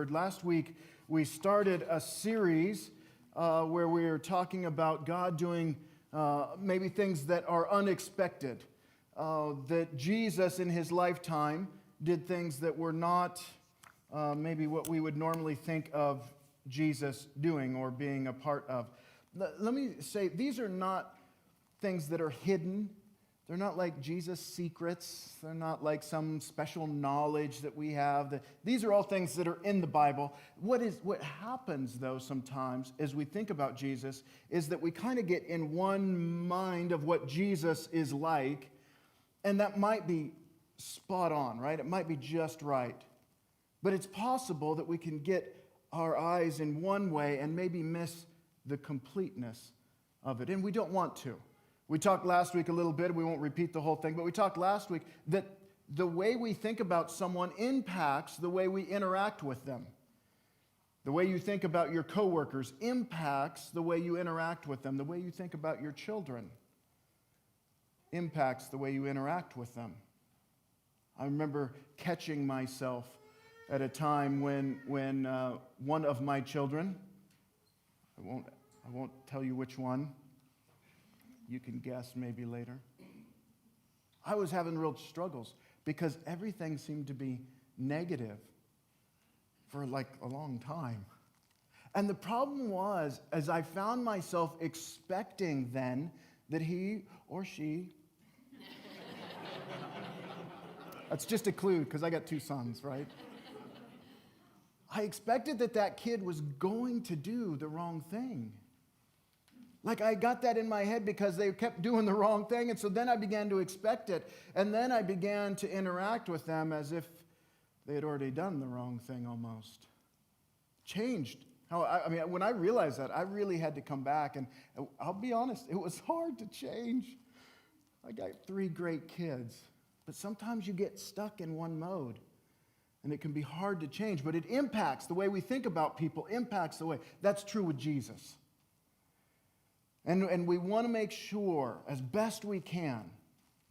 Word. Last week, we started a series where we were talking about God doing maybe things that are unexpected. That Jesus in his lifetime did things that were not maybe what we would normally think of Jesus doing or being a part of. Let me say, these are not things that are hidden. They're not like Jesus' secrets. They're not like some special knowledge that we have. These are all things that are in the Bible. What happens, though, sometimes as we think about Jesus is that we kind of get in one mind of what Jesus is like, and that might be spot on, right? It might be just right. But it's possible that we can get our eyes in one way and maybe miss the completeness of it, and we don't want to. We talked last week a little bit, we won't repeat the whole thing, but we talked last week that the way we think about someone impacts the way we interact with them. The way you think about your coworkers impacts the way you interact with them. The way you think about your children impacts the way you interact with them. I remember catching myself at a time when one of my children, I won't tell you which one, you can guess maybe later. I was having real struggles because everything seemed to be negative for like a long time. And the problem was, as I found myself expecting then that he or she, that's just a clue because I got two sons, right? I expected that kid was going to do the wrong thing. Like I got that in my head because they kept doing the wrong thing, and so then I began to expect it, and then I began to interact with them as if they had already done the wrong thing almost. Changed. When I realized that, I really had to come back, and I'll be honest, it was hard to change. I got 3 great kids, but sometimes you get stuck in one mode, and it can be hard to change, but it impacts the way we think about people, impacts the way. That's true with Jesus. And we want to make sure, as best we can,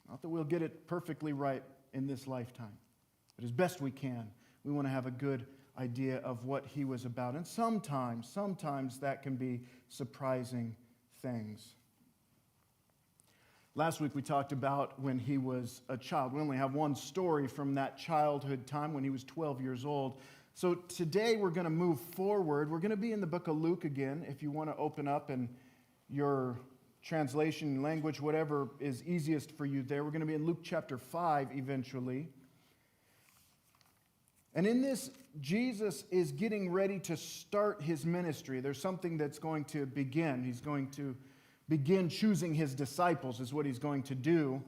not that we'll get it perfectly right in this lifetime, but as best we can, we want to have a good idea of what he was about. And sometimes that can be surprising things. Last week we talked about when he was a child. We only have one story from that childhood time when he was 12 years old. So today we're going to move forward. We're going to be in the book of Luke again. If you want to open up and your translation, language, whatever is easiest for you there. We're going to be in Luke chapter 5 eventually. And in this, Jesus is getting ready to start his ministry. There's something that's going to begin. He's going to begin choosing his disciples is what he's going to do,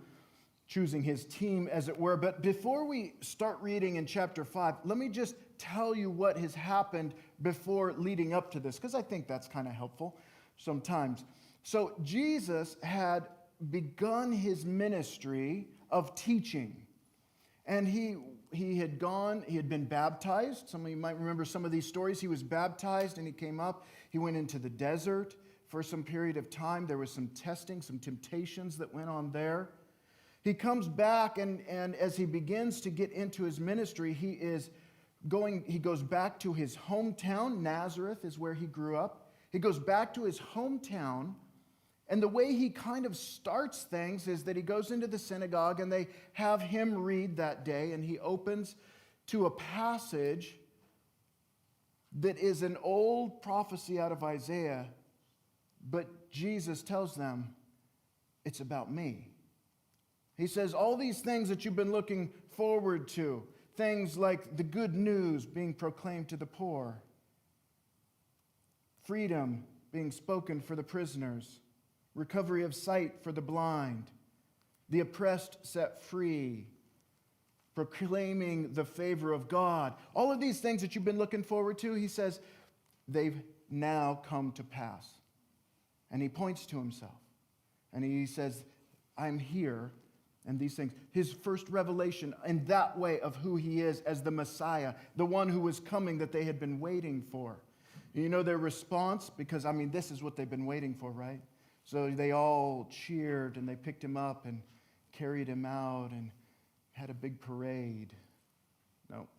choosing his team, as it were. But before we start reading in chapter 5, let me just tell you what has happened before leading up to this, because I think that's kind of helpful sometimes. So Jesus had begun his ministry of teaching. And he had been baptized. Some of you might remember some of these stories. He was baptized and he came up. He went into the desert for some period of time. There was some testing, some temptations that went on there. He comes back and as he begins to get into his ministry, he goes back to his hometown. Nazareth is where he grew up. He goes back to his hometown, and the way he kind of starts things is that he goes into the synagogue, and they have him read that day, and he opens to a passage that is an old prophecy out of Isaiah, but Jesus tells them, it's about me. He says, all these things that you've been looking forward to, things like the good news being proclaimed to the poor, freedom being spoken for the prisoners, recovery of sight for the blind, the oppressed set free, proclaiming the favor of God. All of these things that you've been looking forward to, he says, they've now come to pass. And he points to himself. And he says, I'm here, and these things. His first revelation in that way of who he is as the Messiah, the one who was coming that they had been waiting for. You know their response? Because, this is what they've been waiting for, right? So they all cheered, and they picked him up and carried him out and had a big parade. No.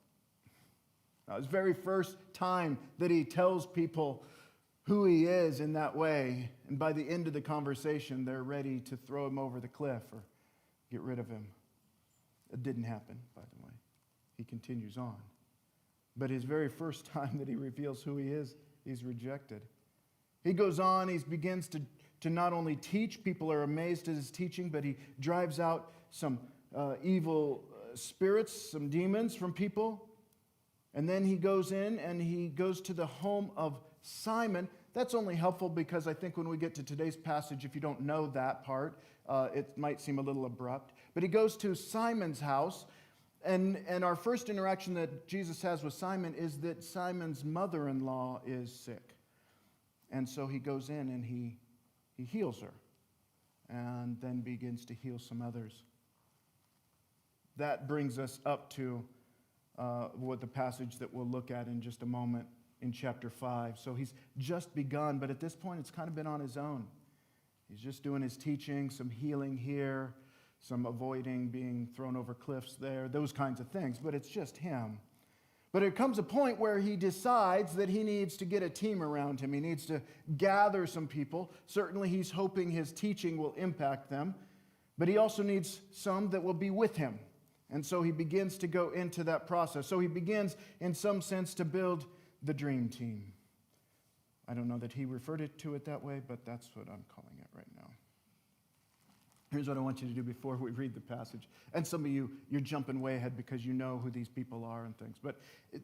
Now, his very first time that he tells people who he is in that way, and by the end of the conversation, they're ready to throw him over the cliff or get rid of him. It didn't happen, by the way. He continues on. But his very first time that he reveals who he is, he's rejected. He goes on, he begins to not only teach, people are amazed at his teaching, but he drives out some evil spirits, some demons from people. And then he goes in and he goes to the home of Simon. That's only helpful because I think when we get to today's passage, if you don't know that part, it might seem a little abrupt. But he goes to Simon's house, and our first interaction that Jesus has with Simon is that Simon's mother-in-law is sick. And so he goes in and he heals her and then begins to heal some others. That brings us up to what the passage that we'll look at in just a moment in chapter 5. So he's just begun, but at this point it's kind of been on his own. He's just doing his teaching, some healing here, some avoiding being thrown over cliffs there, those kinds of things, but it's just him. But it comes a point where he decides that he needs to get a team around him. He needs to gather some people. Certainly he's hoping his teaching will impact them, but he also needs some that will be with him. And so he begins to go into that process. So he begins, in some sense, to build the dream team. I don't know that he referred to it that way, but that's what I'm calling it right now. Here's what I want you to do before we read the passage. And some of you, you're jumping way ahead because you know who these people are and things. But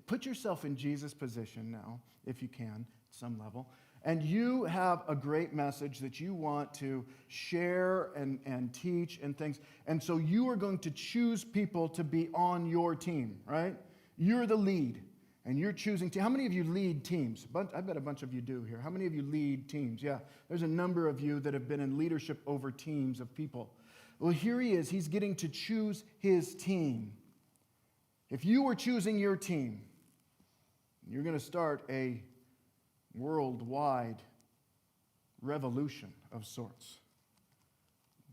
put yourself in Jesus' position now, if you can, at some level. And you have a great message that you want to share and teach and things. And so you are going to choose people to be on your team, right? You're the lead. And you're choosing to. How many of you lead teams? I bet a bunch of you do here. How many of you lead teams? Yeah, there's a number of you that have been in leadership over teams of people. Well, here he is. He's getting to choose his team. If you were choosing your team, you're going to start a worldwide revolution of sorts.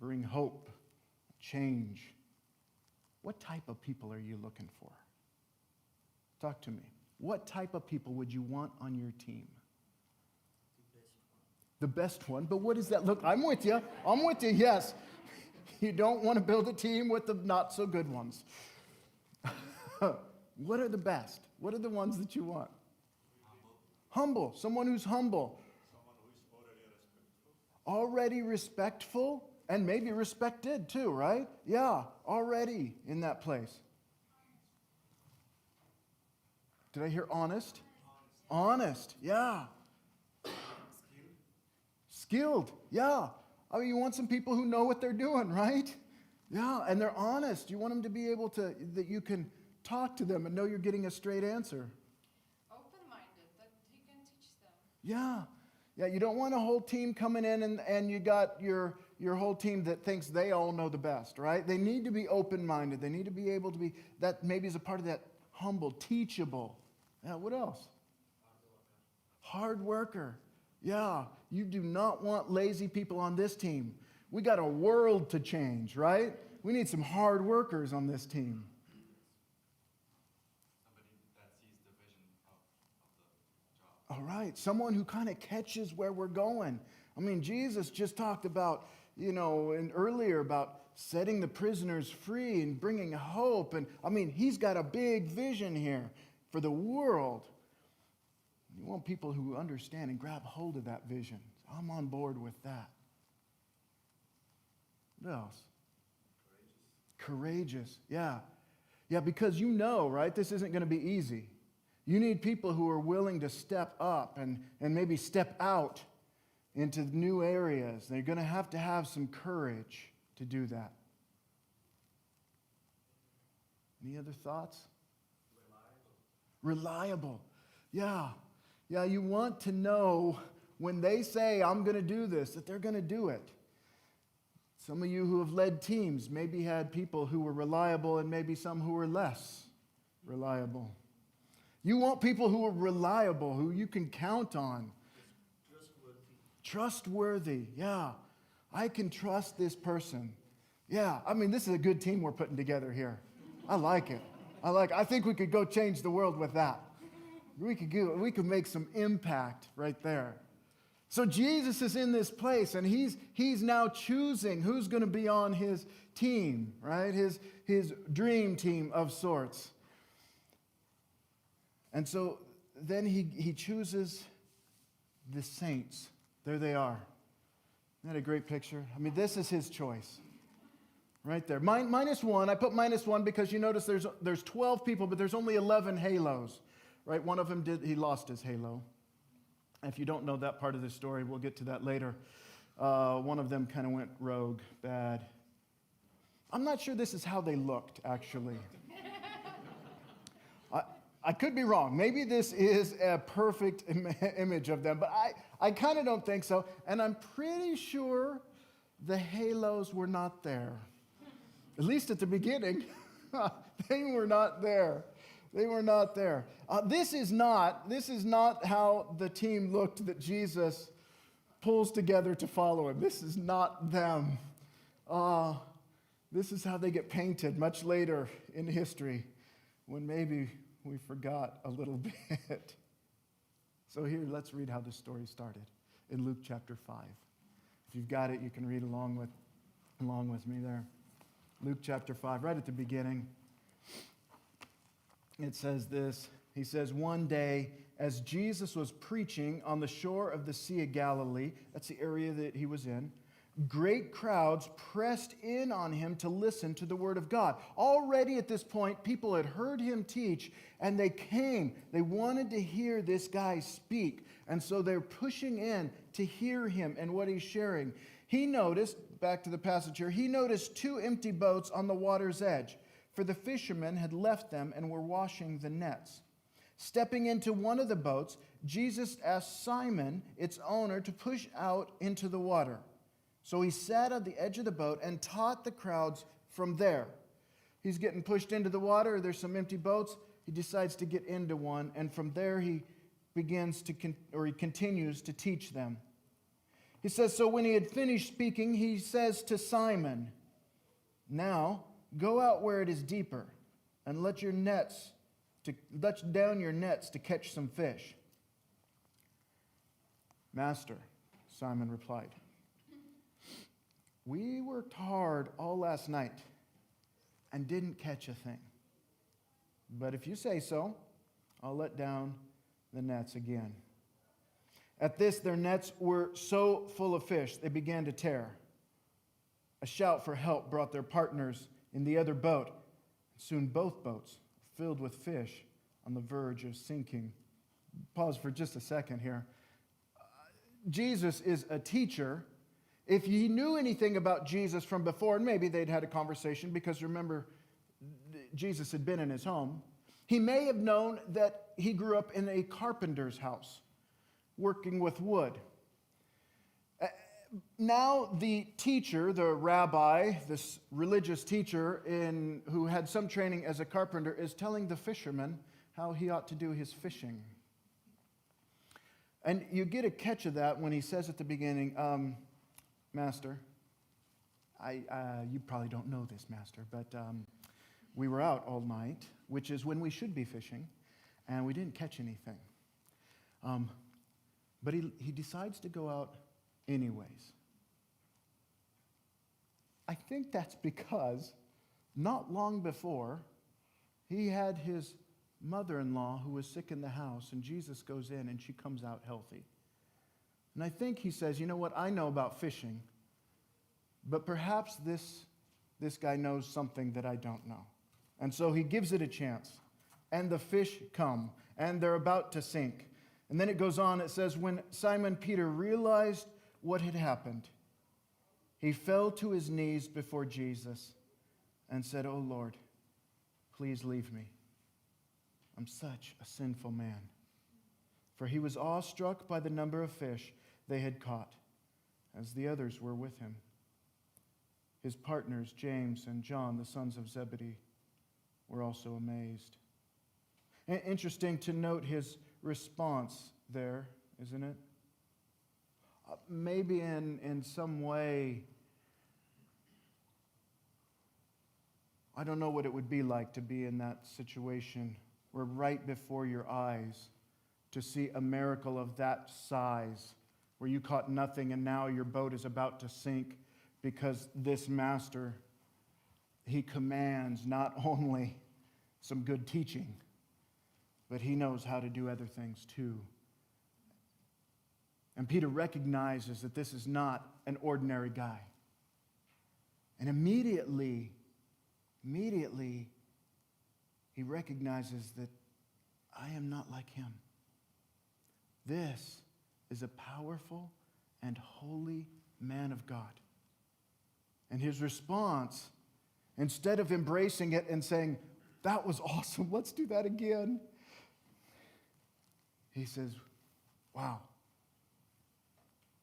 Bring hope, change. What type of people are you looking for? Talk to me. What type of people would you want on your team? The best one. But what does that look? I'm with you. Yes. You don't want to build a team with the not so good ones. What are the best? What are the ones that you want? Humble. Someone who's humble. Someone who is already respectful. Already respectful and maybe respected too, right? Yeah, already in that place. Did I hear honest? Honest, yeah. Skilled, yeah. I mean, you want some people who know what they're doing, right? Yeah, and they're honest. You want them to be able to, that you can talk to them and know you're getting a straight answer. Open-minded, that he can teach them. Yeah. Yeah, you don't want a whole team coming in and you got your whole team that thinks they all know the best, right? They need to be open-minded. They need to be able to be, that maybe is a part of that humble, teachable. Yeah, what else? Hard worker. Yeah, you do not want lazy people on this team. We got a world to change, right? We need some hard workers on this team. Somebody that sees the vision of the job. All right, someone who kind of catches where we're going. I mean, Jesus just talked about, and earlier about setting the prisoners free and bringing hope. And I mean, he's got a big vision here for the world. You want people who understand and grab hold of that vision. I'm on board with that. What else? Courageous. Yeah. Yeah, because right, this isn't going to be easy. You need people who are willing to step up and maybe step out into new areas. They're going to have some courage to do that. Any other thoughts? Reliable. Yeah. Yeah, you want to know when they say, I'm going to do this, that they're going to do it. Some of you who have led teams maybe had people who were reliable and maybe some who were less reliable. You want people who are reliable, who you can count on. Trustworthy. Yeah. I can trust this person. Yeah. I mean, this is a good team we're putting together here. I like it. I think we could go change the world with that. we could make some impact right there. So Jesus is in this place, and he's now choosing who's going to be on his team, right? His dream team of sorts. And so then he chooses the saints. There they are. Isn't that a great picture? I mean, this is his choice. Right there. -1. I put -1 because you notice there's 12 people, but there's only 11 halos. Right? One of them he lost his halo. If you don't know that part of the story, we'll get to that later. One of them kind of went rogue, bad. I'm not sure this is how they looked, actually. I could be wrong. Maybe this is a perfect image of them, but I kind of don't think so. And I'm pretty sure the halos were not there. At least at the beginning. They were not there. They were not there. This is not how the team looked that Jesus pulls together to follow him. This is not them. This is how they get painted much later in history, when maybe we forgot a little bit. So here, let's read how the story started in Luke chapter 5. If you've got it, you can read along with me there. Luke chapter 5, right at the beginning. It says this. He says, one day, as Jesus was preaching on the shore of the Sea of Galilee, that's the area that he was in, great crowds pressed in on him to listen to the word of God. Already at this point, people had heard him teach, and they came. They wanted to hear this guy speak, and so they're pushing in to hear him and what he's sharing. He noticed, back to the passage here, he noticed 2 empty boats on the water's edge, for the fishermen had left them and were washing the nets. Stepping into one of the boats, Jesus asked Simon, its owner, to push out into the water. So he sat on the edge of the boat and taught the crowds from there. He's getting pushed into the water. There's some empty boats. He decides to get into one, and from there he continues to teach them. He says, so when he had finished speaking, he says to Simon, now go out where it is deeper and let down your nets to catch some fish. Master, Simon replied, we worked hard all last night and didn't catch a thing. But if you say so, I'll let down the nets again. At this, their nets were so full of fish, they began to tear. A shout for help brought their partners in the other boat. Soon both boats, filled with fish, on the verge of sinking. Pause for just a second here. Jesus is a teacher. If he knew anything about Jesus from before, and maybe they'd had a conversation, because remember, Jesus had been in his home, he may have known that he grew up in a carpenter's house, working with wood. Now the teacher, the rabbi, this religious teacher who had some training as a carpenter, is telling the fisherman how he ought to do his fishing. And you get a catch of that when he says at the beginning, Master, you probably don't know this, Master, but we were out all night, which is when we should be fishing, and we didn't catch anything. But he decides to go out anyways. I think that's because not long before, he had his mother-in-law who was sick in the house, and Jesus goes in and she comes out healthy. And I think he says, you know what, I know about fishing, but perhaps this guy knows something that I don't know. And so he gives it a chance, and the fish come, and they're about to sink. And then it goes on, it says, when Simon Peter realized what had happened, he fell to his knees before Jesus and said, "Oh Lord, please leave me. I'm such a sinful man." For he was awestruck by the number of fish they had caught, as the others were with him. His partners, James and John, the sons of Zebedee, were also amazed. Interesting to note his response there, isn't it? Maybe in some way, I don't know what it would be like to be in that situation where right before your eyes to see a miracle of that size, where you caught nothing and now your boat is about to sink, because this master, he commands not only some good teaching, but he knows how to do other things too. And Peter recognizes that this is not an ordinary guy. And immediately, he recognizes that I am not like him. This is a powerful and holy man of God. And his response, instead of embracing it and saying, that was awesome, let's do that again, he says, wow,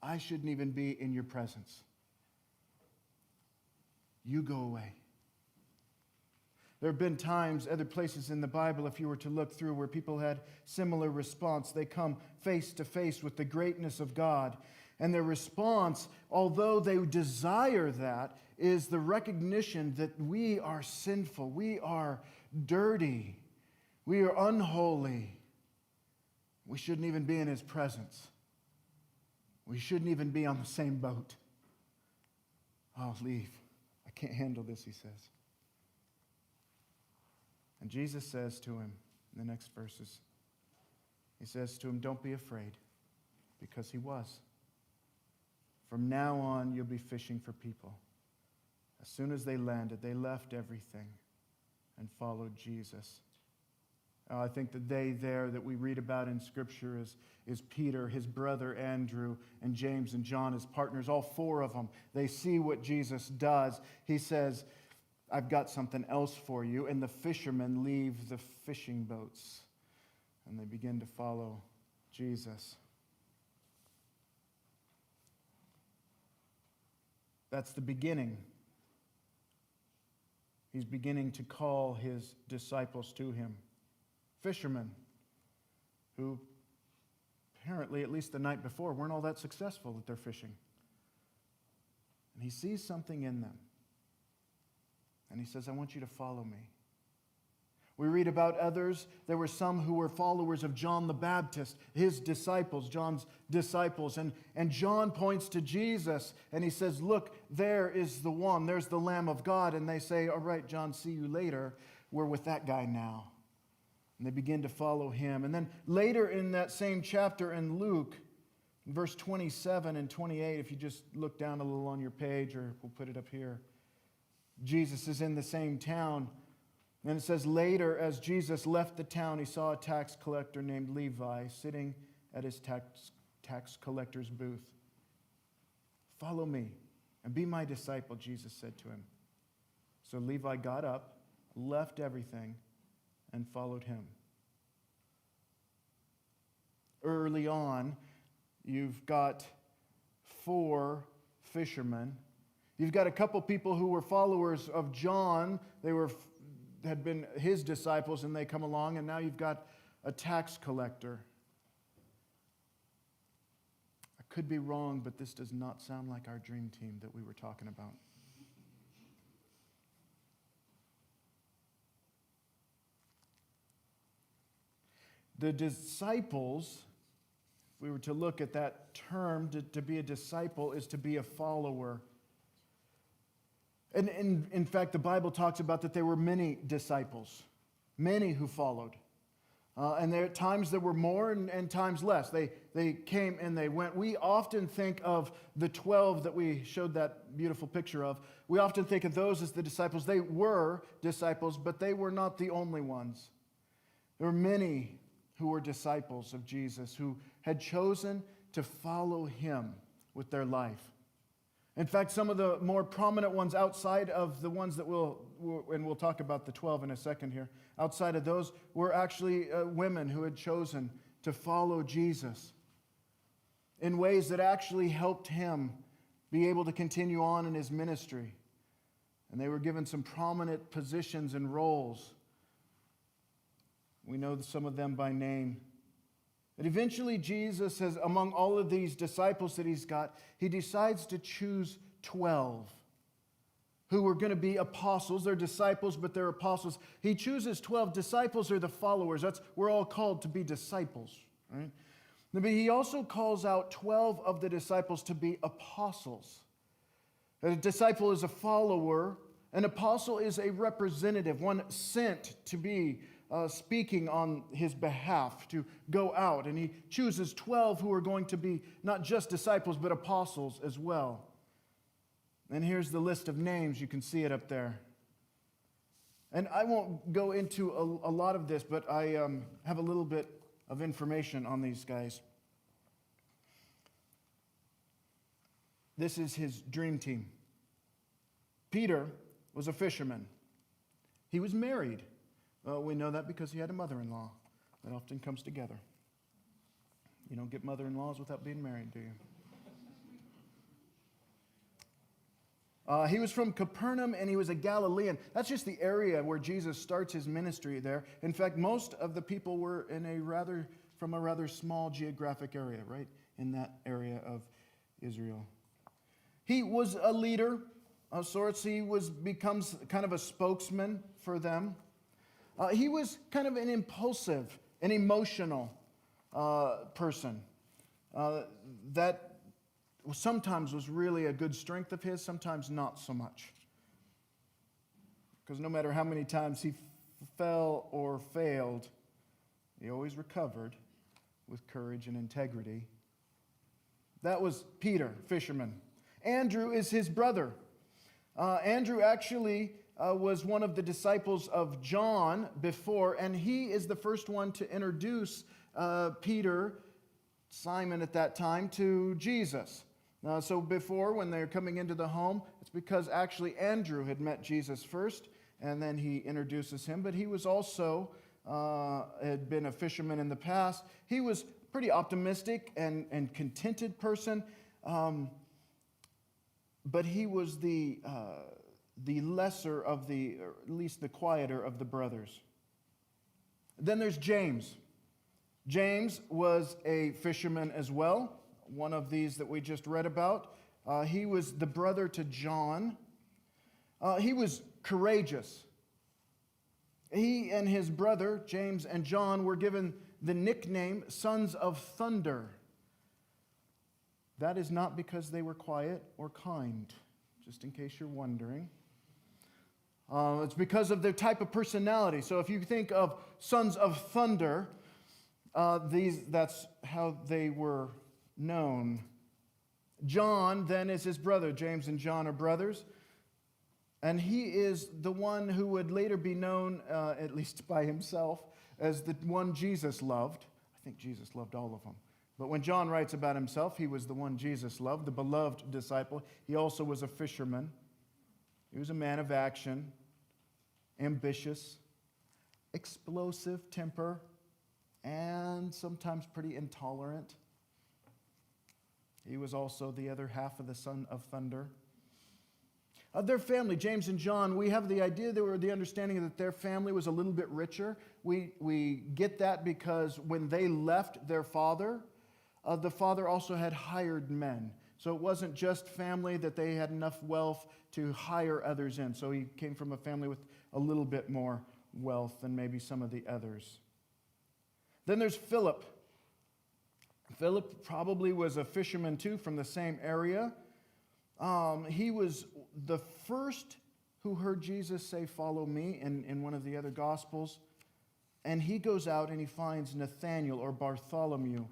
I shouldn't even be in your presence. You go away. There have been times, other places in the Bible, if you were to look through, where people had similar response. They come face to face with the greatness of God. And their response, although they desire that, is the recognition that we are sinful, we are dirty, we are unholy. We shouldn't even be in his presence. We shouldn't even be on the same boat. I'll leave. I can't handle this, he says. And Jesus says to him in the next verses, he says to him, don't be afraid, because he was. From now on, you'll be fishing for people. As soon as they landed, they left everything and followed Jesus. I think the they there that we read about in Scripture is Peter, his brother Andrew, and James and John, his partners, all four of them. They see what Jesus does. He says, I've got something else for you. And the fishermen leave the fishing boats and they begin to follow Jesus. That's the beginning. He's beginning to call his disciples to him. Fishermen who apparently, at least the night before, weren't all that successful at their fishing. And he sees something in them. And he says, I want you to follow me. We read about others. There were some who were followers of John the Baptist, his disciples, John's disciples. And John points to Jesus and he says, look, there is the one. There's the Lamb of God. And they say, all right, John, see you later. We're with that guy now. And they begin to follow him. And then later in that same chapter in Luke, in verse 27 and 28, if you just look down a little on your page, or we'll put it up here, Jesus is in the same town. And it says, later, as Jesus left the town, he saw a tax collector named Levi sitting at his tax collector's booth. Follow me and be my disciple, Jesus said to him. So Levi got up, left everything, and followed him. Early on, you've got 4 fishermen. You've got a couple people who were followers of John. They had been his disciples, and they come along, and now you've got a tax collector. I could be wrong, but this does not sound like our dream team that we were talking about. The disciples, if we were to look at that term, to be a disciple is to be a follower. And in fact, the Bible talks about that there were many disciples, many who followed. And there, at times there were more and times less. They came and they went. We often think of the 12 that we showed that beautiful picture of. We often think of those as the disciples. They were disciples, but they were not the only ones. There were many who were disciples of Jesus, who had chosen to follow him with their life. In fact, some of the more prominent ones outside of the ones that we'll talk about the 12 in a second here, outside of those were actually women who had chosen to follow Jesus in ways that actually helped him be able to continue on in his ministry. And they were given some prominent positions and roles. We know some of them by name. But eventually Jesus says, among all of these disciples that he's got, he decides to choose 12 who were going to be apostles. They're disciples, but they're apostles. He chooses 12. Disciples are the followers. We're all called to be disciples, right? But he also calls out 12 of the disciples to be apostles. A disciple is a follower. An apostle is a representative, one sent to be speaking on his behalf, to go out. And he chooses 12 who are going to be not just disciples, but apostles as well. And here's the list of names. You can see it up there. And I won't go into a lot of this, but I have a little bit of information on these guys. This is his dream team. Peter was a fisherman. He was married. We know that because he had a mother-in-law. That often comes together. You don't get mother-in-laws without being married, do you? He was from Capernaum, and he was a Galilean. That's just the area where Jesus starts his ministry there. In fact, most of the people were from a rather small geographic area, right in that area of Israel. He was a leader of sorts. He becomes kind of a spokesman for them. He was kind of an impulsive, an emotional person that sometimes was really a good strength of his, sometimes not so much. Because no matter how many times he fell or failed, he always recovered with courage and integrity. That was Peter, fisherman. Andrew is his brother. Andrew actually was one of the disciples of John before, and he is the first one to introduce Peter, Simon at that time, to Jesus. So before, when they're coming into the home, it's because actually Andrew had met Jesus first, and then he introduces him. But he was also, had been a fisherman in the past. He was a pretty optimistic and contented person, but he was the lesser of the, or at least the quieter of the brothers. Then there's James. James was a fisherman as well, one of these that we just read about. He was the brother to John. He was courageous. He and his brother, James and John, were given the nickname Sons of Thunder. That is not because they were quiet or kind, just in case you're wondering. It's because of their type of personality. So if you think of Sons of Thunder, that's how they were known. John then is his brother. James and John are brothers. And he is the one who would later be known, at least by himself, as the one Jesus loved. I think Jesus loved all of them. But when John writes about himself, he was the one Jesus loved, the beloved disciple. He also was a fisherman. He was a man of action, ambitious, explosive temper, and sometimes pretty intolerant. He was also the other half of the Son of Thunder. Of their family, James and John, we have the idea, the understanding that their family was a little bit richer. We get that because when they left their father, the father also had hired men. So it wasn't just family that they had enough wealth to hire others in. So he came from a family with a little bit more wealth than maybe some of the others. Then there's Philip. Philip probably was a fisherman too, from the same area. He was the first who heard Jesus say, "Follow me," in one of the other Gospels. And he goes out and he finds Nathanael or Bartholomew.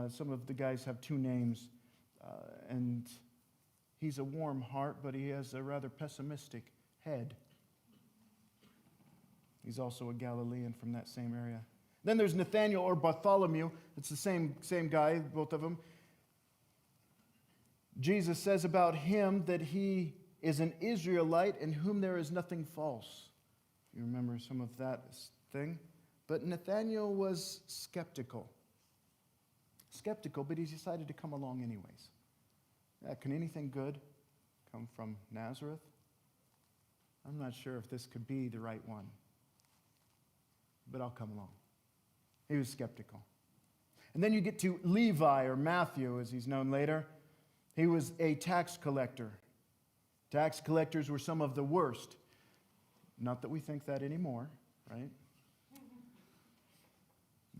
Some of the guys have two names. And he's a warm heart, but he has a rather pessimistic head. He's also a Galilean from that same area. Then there's Nathanael or Bartholomew. It's the same guy, both of them. Jesus says about him that he is an Israelite in whom there is nothing false. You remember some of that thing? But Nathanael was skeptical. But he decided to come along anyways. Can anything good come from Nazareth? I'm not sure if this could be the right one, but I'll come along. He was skeptical. And then you get to Levi, or Matthew, as he's known later. He was a tax collector. Tax collectors were some of the worst. Not that we think that anymore, right?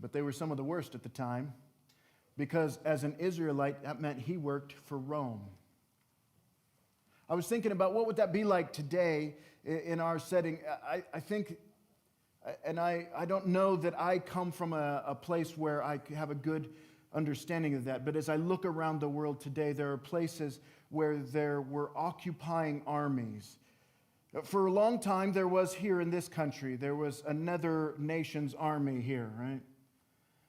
but they were some of the worst at the time, because as an Israelite, that meant he worked for Rome. I was thinking about what would that be like today in our setting. I think, and I don't know that I come from a place where I have a good understanding of that, but as I look around the world today, there are places where there were occupying armies. For a long time, there was here in this country, there was another nation's army here, right?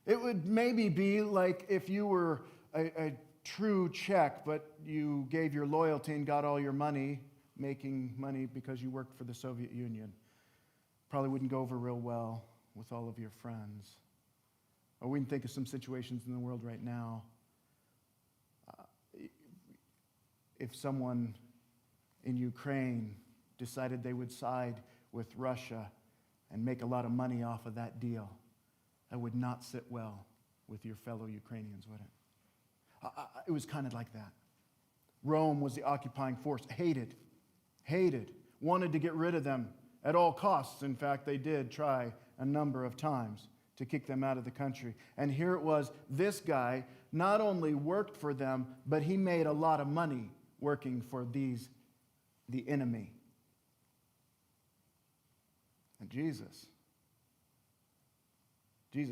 It would maybe be like if you were a true Czech, but you gave your loyalty and got all your money, making money because you worked for the Soviet Union. Probably wouldn't go over real well with all of your friends. Or we can think of some situations in the world right now. If someone in Ukraine decided they would side with Russia and make a lot of money off of that deal, that would not sit well with your fellow Ukrainians, would it? It was kind of like that. Rome was the occupying force, hated, wanted to get rid of them at all costs. In fact, they did try a number of times to kick them out of the country. And here it was, this guy not only worked for them, but he made a lot of money working for the enemy. And Jesus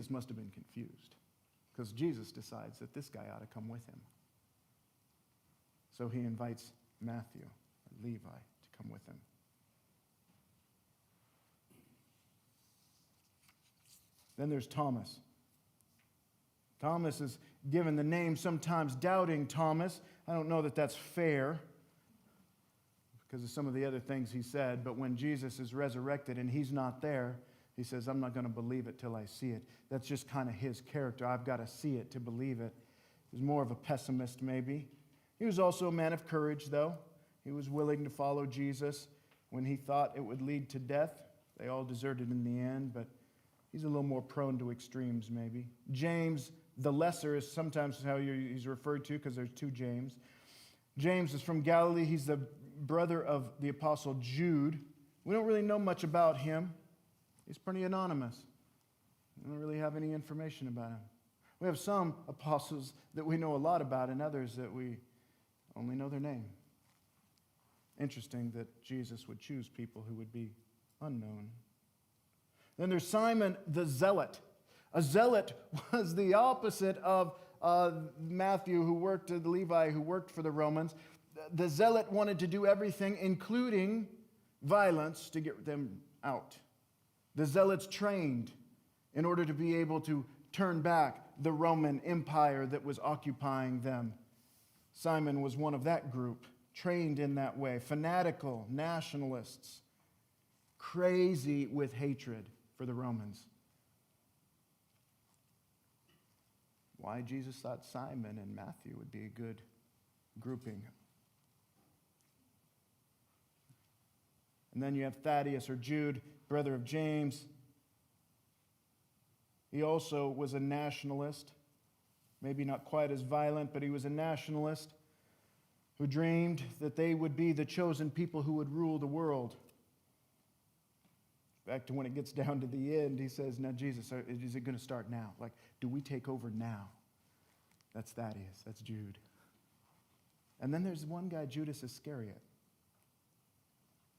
must have been confused, because Jesus decides that this guy ought to come with him. So he invites Matthew, or Levi, to come with him. Then there's Thomas. Thomas is given the name sometimes Doubting Thomas. I don't know that that's fair because of some of the other things he said, but when Jesus is resurrected and he's not there, he says, I'm not going to believe it till I see it. That's just kind of his character. I've got to see it to believe it. He was more of a pessimist, maybe. He was also a man of courage, though. He was willing to follow Jesus when he thought it would lead to death. They all deserted in the end, but he's a little more prone to extremes, maybe. James the Lesser is sometimes how he's referred to, because there's two James. James is from Galilee. He's the brother of the apostle Jude. We don't really know much about him. He's pretty anonymous. We don't really have any information about him. We have some apostles that we know a lot about and others that we only know their name. Interesting that Jesus would choose people who would be unknown. Then there's Simon the Zealot. A zealot was the opposite of Matthew, who worked, Levi, who worked for the Romans. The zealot wanted to do everything, including violence, to get them out. The zealots trained in order to be able to turn back the Roman Empire that was occupying them. Simon was one of that group, trained in that way. Fanatical nationalists, crazy with hatred for the Romans. Why Jesus thought Simon and Matthew would be a good grouping. And then you have Thaddeus, or Jude, brother of James. He also was a nationalist. Maybe not quite as violent, but he was a nationalist who dreamed that they would be the chosen people who would rule the world. Back to when it gets down to the end, he says, now Jesus, is it going to start now? Like, do we take over now? That's Thaddeus, that's Jude. And then there's one guy, Judas Iscariot.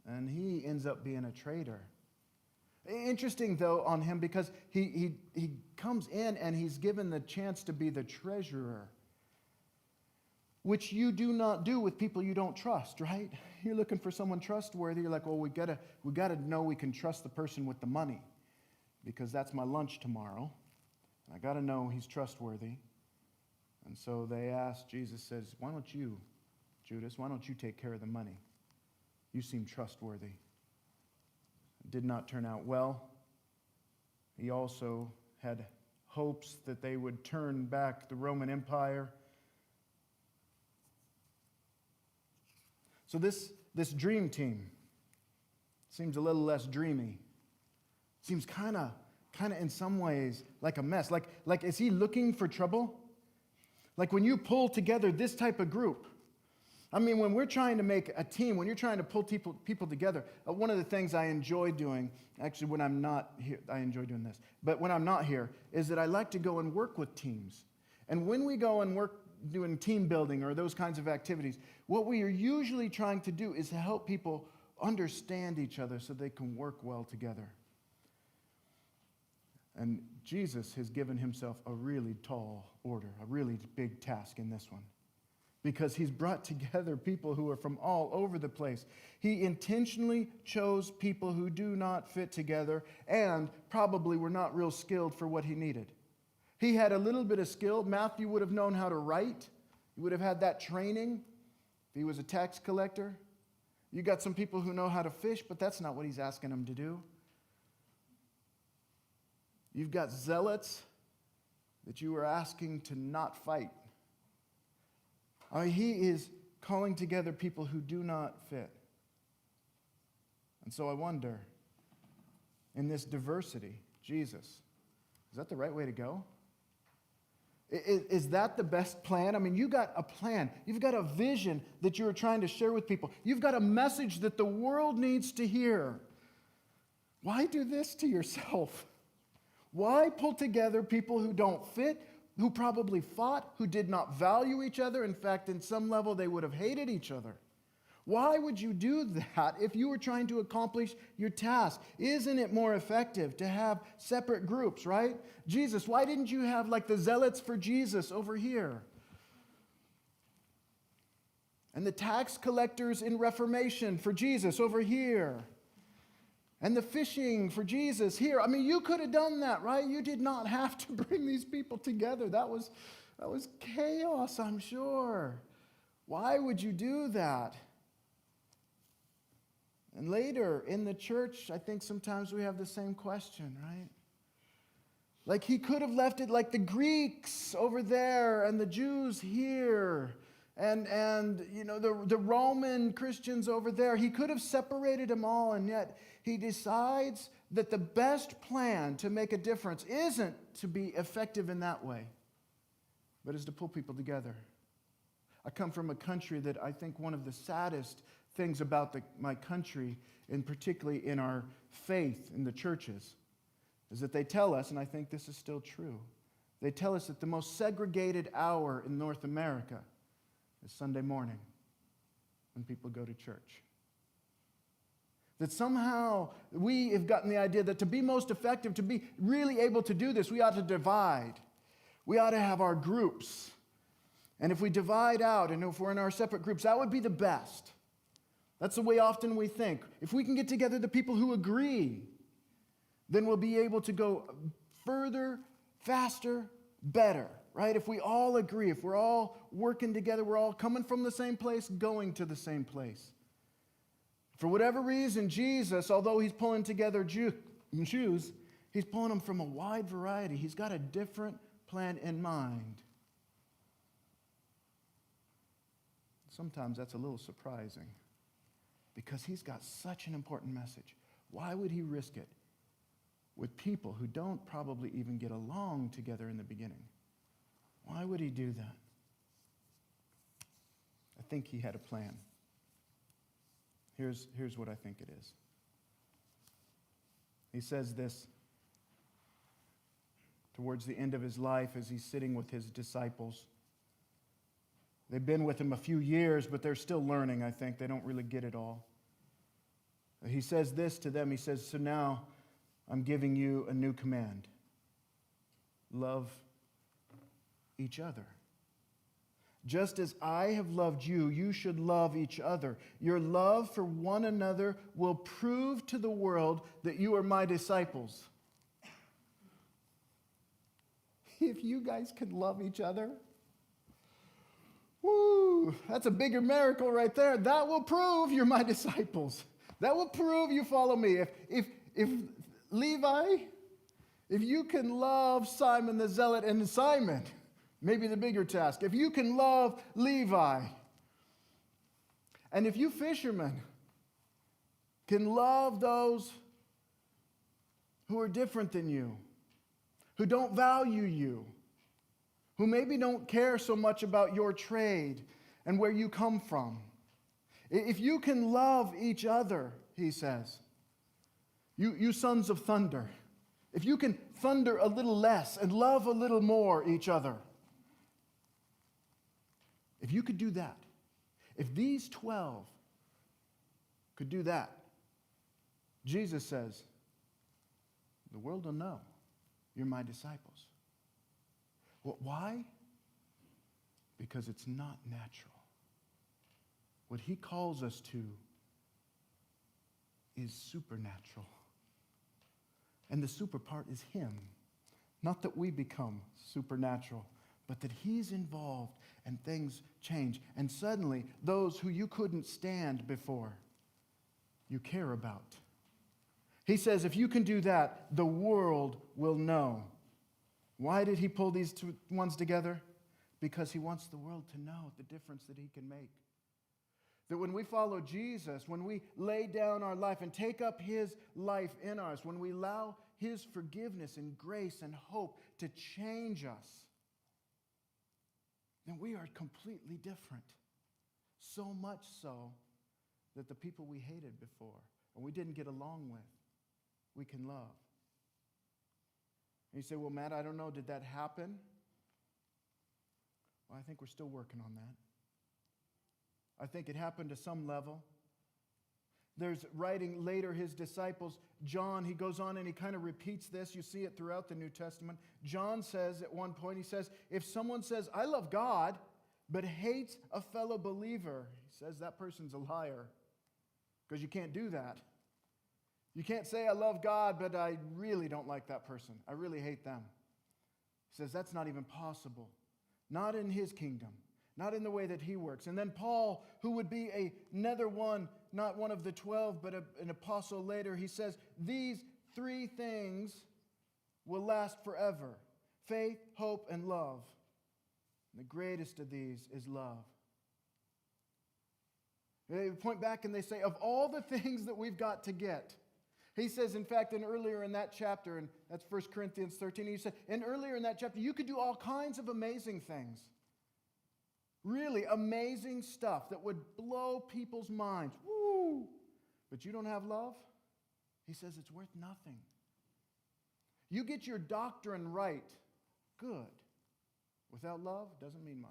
And he ends up being a traitor. Interesting, though, on him, because he comes in and he's given the chance to be the treasurer, which you do not do with people you don't trust, right? You're looking for someone trustworthy. You're like, well, we gotta know we can trust the person with the money, because that's my lunch tomorrow. I got to know he's trustworthy. And so they asked, Jesus says, why don't you, Judas, why don't you take care of the money? You seem trustworthy. It did not turn out well. He also had hopes that they would turn back the Roman Empire. So this dream team seems a little less dreamy. Seems kind of in some ways like a mess. Like is he looking for trouble? Like when you pull together this type of group, I mean, when we're trying to make a team, when you're trying to pull people together, one of the things I enjoy doing, actually when I'm not here, I enjoy doing this, but when I'm not here, is that I like to go and work with teams. And when we go and work doing team building or those kinds of activities, what we are usually trying to do is to help people understand each other so they can work well together. And Jesus has given himself a really tall order, a really big task in this one, because he's brought together people who are from all over the place. He intentionally chose people who do not fit together and probably were not real skilled for what he needed. He had a little bit of skill. Matthew would have known how to write. He would have had that training if he was a tax collector. You got some people who know how to fish, but that's not what he's asking them to do. You've got zealots that you are asking to not fight. He is calling together people who do not fit. And so I wonder, in this diversity, Jesus, is that the right way to go? Is that the best plan? I mean, you got a plan. You've got a vision that you're trying to share with people. You've got a message that the world needs to hear. Why do this to yourself? Why pull together people who don't fit, who probably fought, who did not value each other? In fact, in some level, they would have hated each other. Why would you do that if you were trying to accomplish your task? Isn't it more effective to have separate groups, right? Jesus, why didn't you have like the zealots for Jesus over here? And the tax collectors in Reformation for Jesus over here? And the fishing for Jesus here? I mean, you could have done that, right? You did not have to bring these people together. That was chaos, I'm sure. Why would you do that? And later in the church, I think sometimes we have the same question, right? Like he could have left it like the Greeks over there and the Jews here and you know the Roman Christians over there. He could have separated them all, and yet he decides that the best plan to make a difference isn't to be effective in that way, but is to pull people together. I come from a country that I think one of the saddest things about my country, and particularly in our faith in the churches, is that they tell us, and I think this is still true, they tell us that the most segregated hour in North America is Sunday morning when people go to church. That somehow we have gotten the idea that to be most effective, to be really able to do this, we ought to divide. We ought to have our groups. And if we divide out and if we're in our separate groups, that would be the best. That's the way often we think. If we can get together the people who agree, then we'll be able to go further, faster, better, right? If we all agree, if we're all working together, we're all coming from the same place, going to the same place. For whatever reason, Jesus, although he's pulling together Jews, he's pulling them from a wide variety. He's got a different plan in mind. Sometimes that's a little surprising because he's got such an important message. Why would he risk it with people who don't probably even get along together in the beginning? Why would he do that? I think he had a plan. Here's what I think it is. He says this towards the end of his life as he's sitting with his disciples. They've been with him a few years, but they're still learning, I think. They don't really get it all. He says this to them. He says, "So now I'm giving you a new command. Love each other. Just as I have loved you, you should love each other. Your love for one another will prove to the world that you are my disciples." If you guys can love each other, woo, that's a bigger miracle right there. That will prove you're my disciples. That will prove you follow me. If Levi, if you can love Simon the Zealot and Simon, maybe the bigger task, if you can love Levi, and if you fishermen can love those who are different than you, who don't value you, who maybe don't care so much about your trade and where you come from. If you can love each other, he says, you sons of thunder, if you can thunder a little less and love a little more each other, if you could do that, if these 12 could do that, Jesus says, the world will know you're my disciples. Why? Because it's not natural. What he calls us to is supernatural. And the super part is him. Not that we become supernatural, but that he's involved and things change. And suddenly, those who you couldn't stand before, you care about. He says, if you can do that, the world will know. Why did he pull these two ones together? Because he wants the world to know the difference that he can make. That when we follow Jesus, when we lay down our life and take up his life in us, when we allow his forgiveness and grace and hope to change us, then we are completely different. So much so that the people we hated before and we didn't get along with, we can love. And you say, well, Matt, I don't know, did that happen? Well, I think we're still working on that. I think it happened to some level. There's writing later his disciples, John, he goes on and he kind of repeats this. You see it throughout the New Testament. John says at one point, he says, if someone says, I love God, but hates a fellow believer, he says that person's a liar. Because you can't do that. You can't say, I love God, but I really don't like that person. I really hate them. He says that's not even possible. Not in his kingdom. Not in the way that he works. And then Paul, who would be another one, not one of the 12, but an apostle later, he says, these three things will last forever. Faith, hope, and love. And the greatest of these is love. They point back and they say, of all the things that we've got to get, he says, in fact, and earlier in that chapter, and that's 1 Corinthians 13, he said, and earlier in that chapter, you could do all kinds of amazing things. Really amazing stuff that would blow people's minds. Woo! But you don't have love? He says it's worth nothing. You get your doctrine right, good. Without love, doesn't mean much.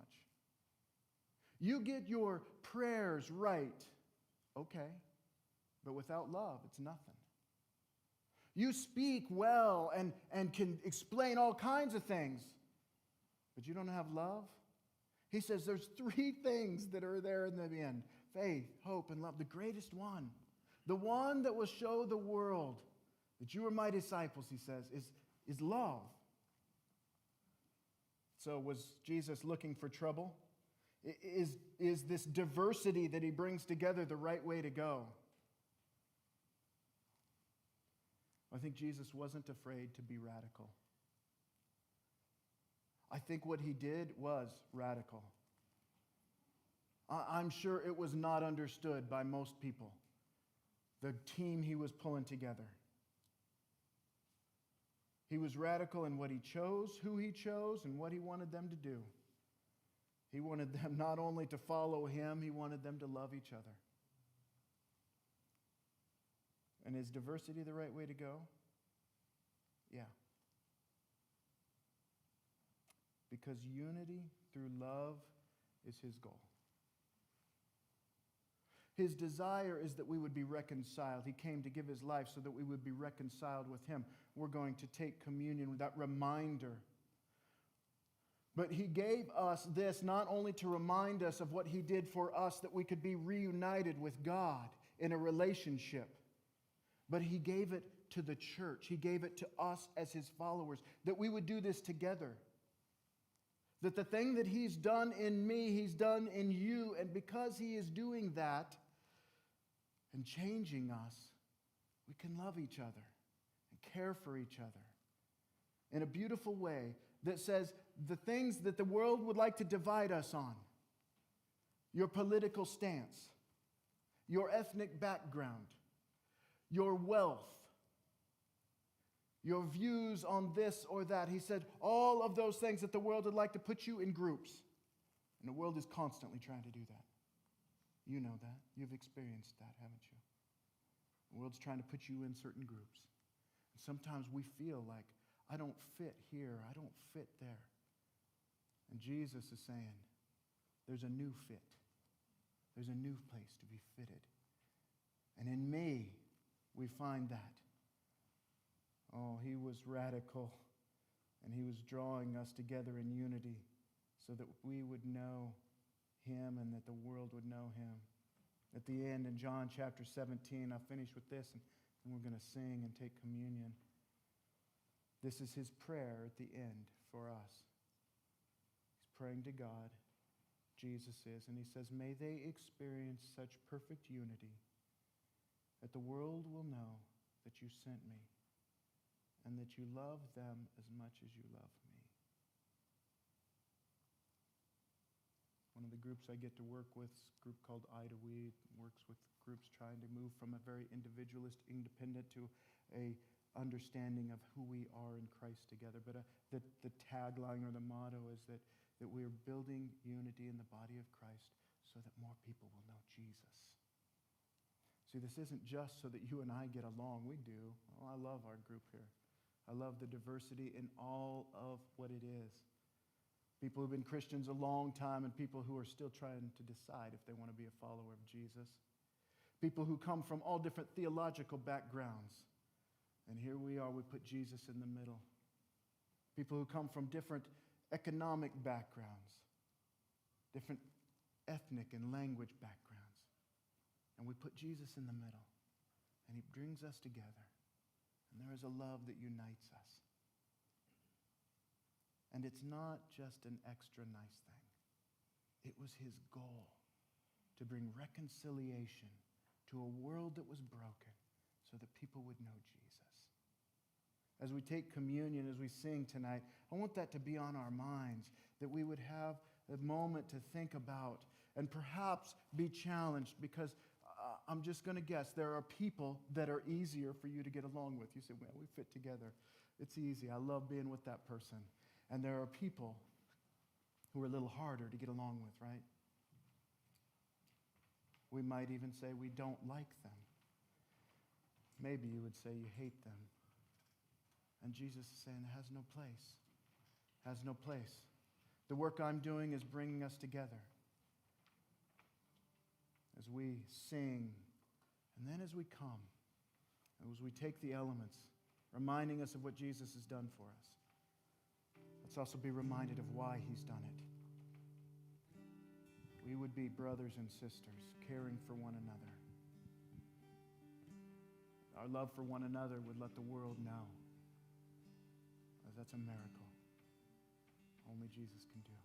You get your prayers right, okay. But without love, it's nothing. You speak well and can explain all kinds of things, but you don't have love? He says there's three things that are there in the end. Faith, hope, and love. The greatest one, the one that will show the world that you are my disciples, he says, is love. So was Jesus looking for trouble? Is this diversity that he brings together the right way to go? I think Jesus wasn't afraid to be radical. I think what he did was radical. I'm sure it was not understood by most people, the team he was pulling together. He was radical in what he chose, who he chose, and what he wanted them to do. He wanted them not only to follow him, he wanted them to love each other. And is diversity the right way to go? Yeah. Because unity through love is his goal. His desire is that we would be reconciled. He came to give his life so that we would be reconciled with him. We're going to take communion with that reminder. But he gave us this not only to remind us of what he did for us, that we could be reunited with God in a relationship, but he gave it to the church. He gave it to us as his followers, that we would do this together. That the thing that he's done in me, he's done in you. And because he is doing that and changing us, we can love each other and care for each other in a beautiful way that says the things that the world would like to divide us on, your political stance, your ethnic background, your wealth, your views on this or that. He said all of those things that the world would like to put you in groups And the world is constantly trying to do that. You know that. You've experienced that, haven't you? The world's trying to put you in certain groups. And sometimes we feel like, I don't fit here, I don't fit there. And Jesus is saying, there's a new fit. There's a new place to be fitted. And in me, we find that. Oh, he was radical, and he was drawing us together in unity so that we would know him and that the world would know him. At the end, in John chapter 17, I'll finish with this, and then we're going to sing and take communion. This is his prayer at the end for us. He's praying to God, Jesus is, and he says, may they experience such perfect unity that the world will know that you sent me and that you love them as much as you love me. One of the groups I get to work with is a group called Ida We. Works with groups trying to move from a very individualist, independent to a understanding of who we are in Christ together. But the tagline or the motto is that we are building unity in the body of Christ so that more people will know Jesus. See, this isn't just so that you and I get along. We do. Oh, I love our group here. I love the diversity in all of what it is. People who've been Christians a long time and people who are still trying to decide if they want to be a follower of Jesus. People who come from all different theological backgrounds. And here we are, we put Jesus in the middle. People who come from different economic backgrounds, different ethnic and language backgrounds. And we put Jesus in the middle. And he brings us together. And there is a love that unites us. And it's not just an extra nice thing. It was his goal to bring reconciliation to a world that was broken so that people would know Jesus. As we take communion, as we sing tonight, I want that to be on our minds, that we would have a moment to think about and perhaps be challenged, because I'm just going to guess there are people that are easier for you to get along with. You say, well, we fit together. It's easy. I love being with that person. And there are people who are a little harder to get along with, right? We might even say we don't like them. Maybe you would say you hate them. And Jesus is saying it has no place. Has no place. The work I'm doing is bringing us together. As we sing, and then as we come, as we take the elements, reminding us of what Jesus has done for us. Let's also be reminded of why he's done it. We would be brothers and sisters, caring for one another. Our love for one another would let the world know. That's a miracle only Jesus can do.